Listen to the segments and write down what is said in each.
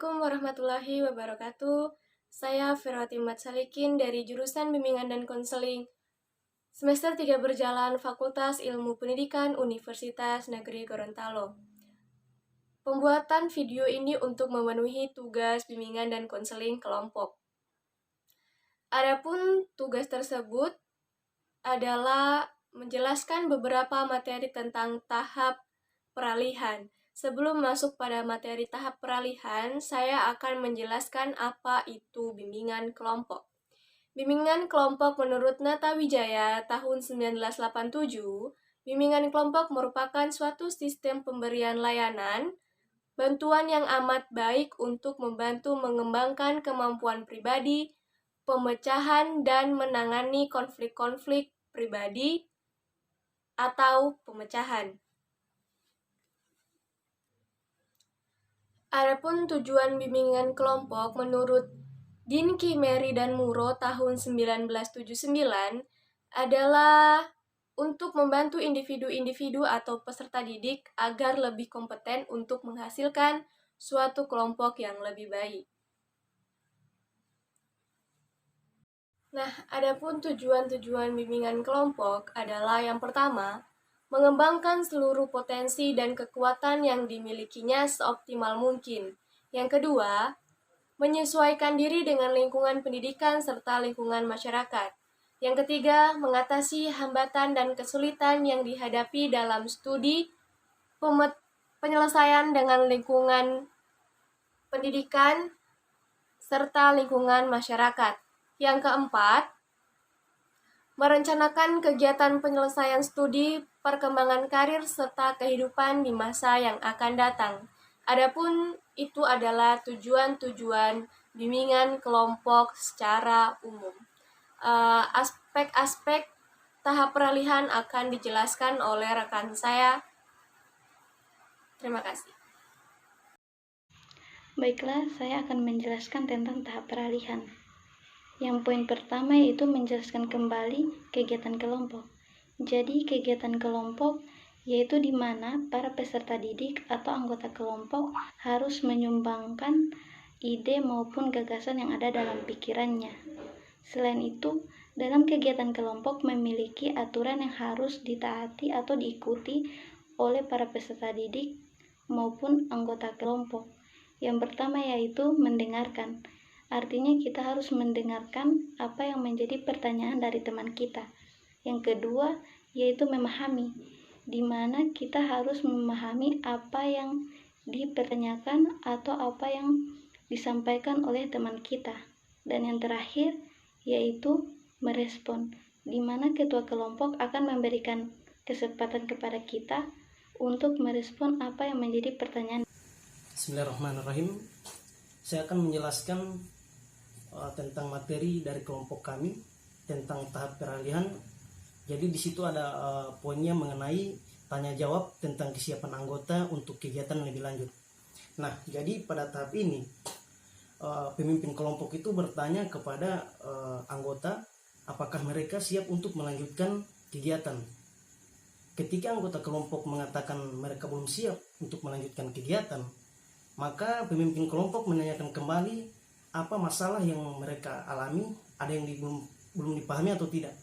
Assalamualaikum warahmatullahi wabarakatuh. Saya Ferwati Matsalikin dari jurusan Bimbingan dan Konseling semester 3 berjalan Fakultas Ilmu Pendidikan Universitas Negeri Gorontalo. Pembuatan video ini untuk memenuhi tugas bimbingan dan konseling kelompok. Adapun tugas tersebut adalah menjelaskan beberapa materi tentang tahap peralihan. Sebelum masuk pada materi tahap peralihan, saya akan menjelaskan apa itu bimbingan kelompok. Bimbingan kelompok menurut Nata Wijaya tahun 1987, bimbingan kelompok merupakan suatu sistem pemberian layanan, bantuan yang amat baik untuk membantu mengembangkan kemampuan pribadi, pemecahan dan menangani konflik-konflik pribadi atau pemecahan. Adapun tujuan bimbingan kelompok menurut Dinky, Mary, dan Muro tahun 1979 adalah untuk membantu individu-individu atau peserta didik agar lebih kompeten untuk menghasilkan suatu kelompok yang lebih baik. Nah, adapun tujuan-tujuan bimbingan kelompok adalah yang pertama, mengembangkan seluruh potensi dan kekuatan yang dimilikinya seoptimal mungkin. Yang kedua, menyesuaikan diri dengan lingkungan pendidikan serta lingkungan masyarakat. Yang ketiga, mengatasi hambatan dan kesulitan yang dihadapi dalam studi penyelesaian dengan lingkungan pendidikan serta lingkungan masyarakat. Yang keempat, merencanakan kegiatan penyelesaian studi, perkembangan karir, serta kehidupan di masa yang akan datang. Adapun itu adalah tujuan-tujuan bimbingan kelompok secara umum. Aspek-aspek tahap peralihan akan dijelaskan oleh rekan saya. Terima kasih. Baiklah, saya akan menjelaskan tentang tahap peralihan. Yang poin pertama yaitu menjelaskan kembali kegiatan kelompok. Jadi, kegiatan kelompok yaitu di mana para peserta didik atau anggota kelompok harus menyumbangkan ide maupun gagasan yang ada dalam pikirannya. Selain itu, dalam kegiatan kelompok memiliki aturan yang harus ditaati atau diikuti oleh para peserta didik maupun anggota kelompok. Yang pertama yaitu mendengarkan. Artinya kita harus mendengarkan apa yang menjadi pertanyaan dari teman kita. Yang kedua yaitu memahami, di mana kita harus memahami apa yang dipertanyakan atau apa yang disampaikan oleh teman kita. Dan yang terakhir yaitu merespon, di mana ketua kelompok akan memberikan kesempatan kepada kita untuk merespon apa yang menjadi pertanyaan. Bismillahirrahmanirrahim. Saya akan menjelaskan tentang materi dari kelompok kami tentang tahap peralihan. Jadi di situ ada poinnya mengenai tanya jawab tentang kesiapan anggota untuk kegiatan lebih lanjut. Nah, jadi pada tahap ini pemimpin kelompok itu bertanya kepada anggota apakah mereka siap untuk melanjutkan kegiatan. Ketika anggota kelompok mengatakan mereka belum siap untuk melanjutkan kegiatan, maka pemimpin kelompok menanyakan kembali apa masalah yang mereka alami, ada yang belum dipahami atau tidak.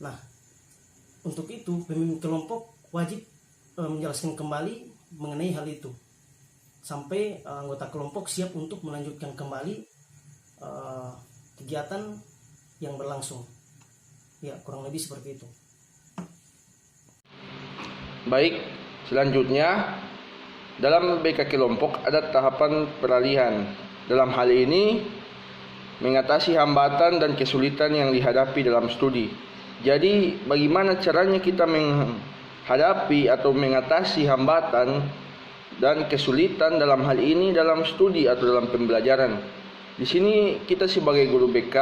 Nah, untuk itu pemimpin kelompok wajib menjelaskan kembali mengenai hal itu sampai anggota kelompok siap untuk melanjutkan kembali kegiatan yang berlangsung. Ya, kurang lebih seperti itu. Baik, selanjutnya dalam BK kelompok ada tahapan peralihan. Dalam hal ini mengatasi hambatan dan kesulitan yang dihadapi dalam studi. Jadi bagaimana caranya kita menghadapi atau mengatasi hambatan dan kesulitan dalam hal ini dalam studi atau dalam pembelajaran. Di sini kita sebagai guru BK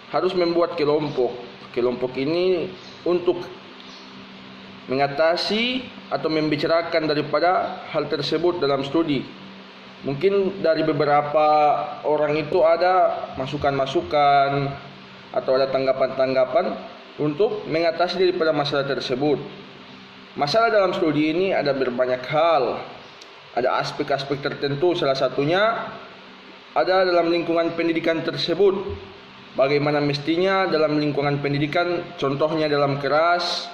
harus membuat kelompok. Kelompok ini untuk mengatasi atau membicarakan daripada hal tersebut dalam studi. Mungkin dari beberapa orang itu ada masukan-masukan atau ada tanggapan-tanggapan untuk mengatasi daripada masalah tersebut. Masalah dalam studi ini ada berbanyak hal. Ada aspek-aspek tertentu, salah satunya ada dalam lingkungan pendidikan tersebut. Bagaimana mestinya dalam lingkungan pendidikan, contohnya dalam kelas,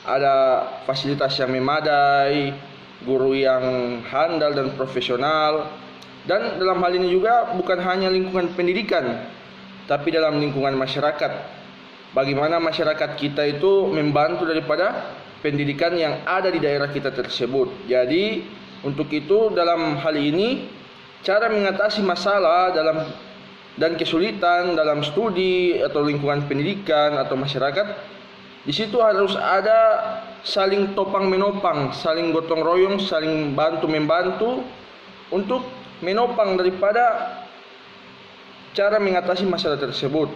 ada fasilitas yang memadai, guru yang handal dan profesional. Dan dalam hal ini juga bukan hanya lingkungan pendidikan, tapi dalam lingkungan masyarakat. Bagaimana masyarakat kita itu membantu daripada pendidikan yang ada di daerah kita tersebut. Jadi untuk itu dalam hal ini cara mengatasi masalah dan kesulitan dalam studi atau lingkungan pendidikan atau masyarakat, di situ harus ada saling topang menopang, saling gotong royong, saling bantu membantu untuk menopang daripada cara mengatasi masalah tersebut,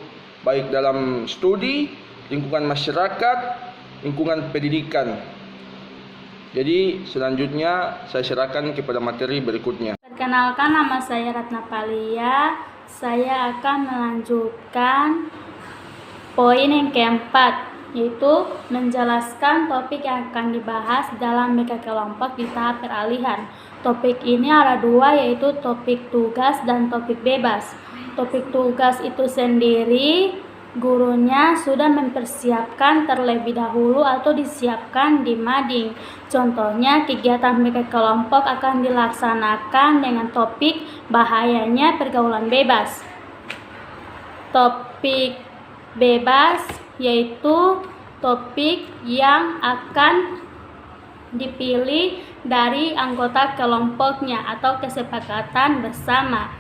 baik dalam studi, lingkungan masyarakat, lingkungan pendidikan. Jadi selanjutnya saya serahkan kepada materi berikutnya. Perkenalkan, nama saya Ratna Palia. Saya akan melanjutkan poin yang keempat, yaitu menjelaskan topik yang akan dibahas dalam BK kelompok di tahap peralihan. Topik ini ada dua, yaitu topik tugas dan topik bebas. Topik tugas itu sendiri gurunya sudah mempersiapkan terlebih dahulu atau disiapkan di mading. Contohnya, kegiatan BK kelompok akan dilaksanakan dengan topik bahayanya pergaulan bebas. Topik bebas yaitu topik yang akan dipilih dari anggota kelompoknya atau kesepakatan bersama.